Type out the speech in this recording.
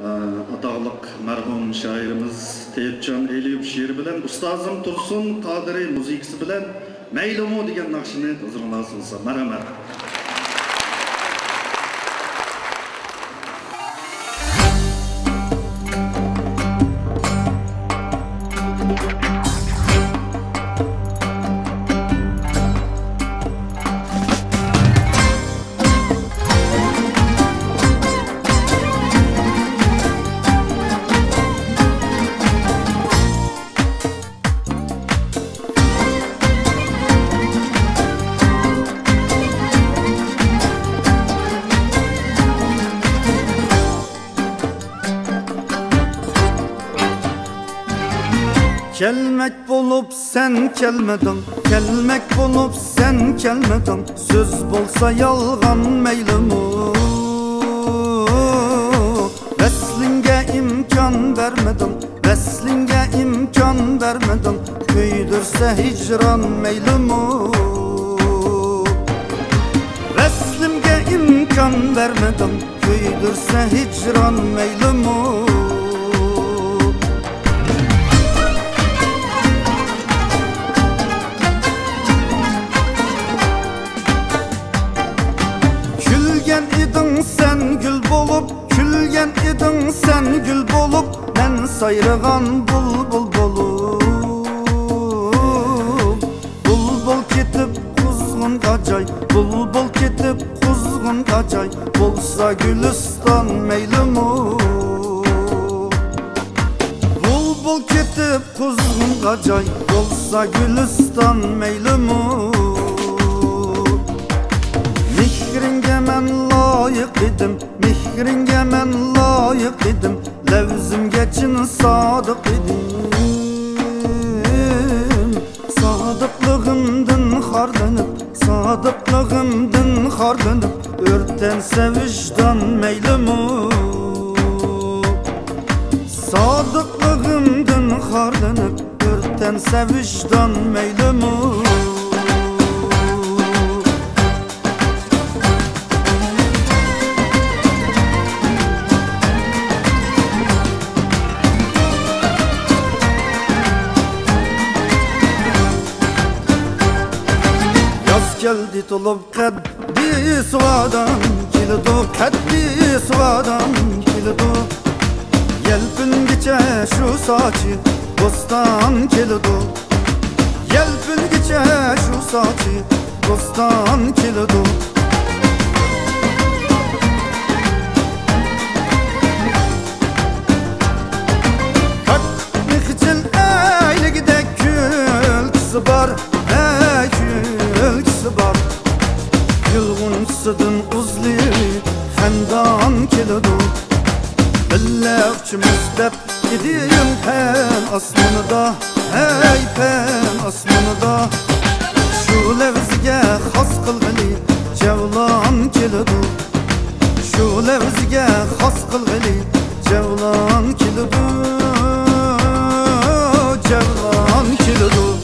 Atağlık merhum şairimiz Teyitcan Eliyip şiiri bilen Ustazım Tursun Kadiri müzikisi bilen Meylumu degen nakşini hazırlansınsa merhamet. Kelmek bulup sen kelmedin, kelmek bulup sen kelmedin. Söz bolsa yalgan meylimu, veslinge imkan vermedin, veslinge imkan vermedin. Köydürse hicran meylimu, veslimge imkan vermedin. Köydürse hicran meylimu. Sen gül bolup, külgen idin sen gül bolup, ben sayrıgan bulbul bolup. Bulbul ketip kuzgun kacay, bulbul ketip kuzgun kacay. Bolsa gülistan meylimu, bulbul ketip kuzgun kacay. Bolsa gülistan meylimu. Mihringe men layık idim, mihringe men layık idim. Levzimge çin sadık idim. Sadıklığımdın harlanıp, sadıklığımdın harlanıp. Örtense vicdan meylimu, sadıklığımdın harlanıp. Örtense vicdan meylimu. Geldi tulup kaddi suadan kildu, kaddi suadan kildu. Yelpin geçe şu saçı bostan kildu, yelpin geçe şu saçı bostan kildu. Kalk mihcil eyle gidek kül kısı bar, ey kül kısı bar. Yılgın sıdın uzli xendan kildu. Bille ökçümüz dep gidiyim pen asmanıda, hey pen asmanıda. Şu levzige has kılgıli cevlan kildu, şu levzige has kılgıli cevlan kildu, cevlan kildu.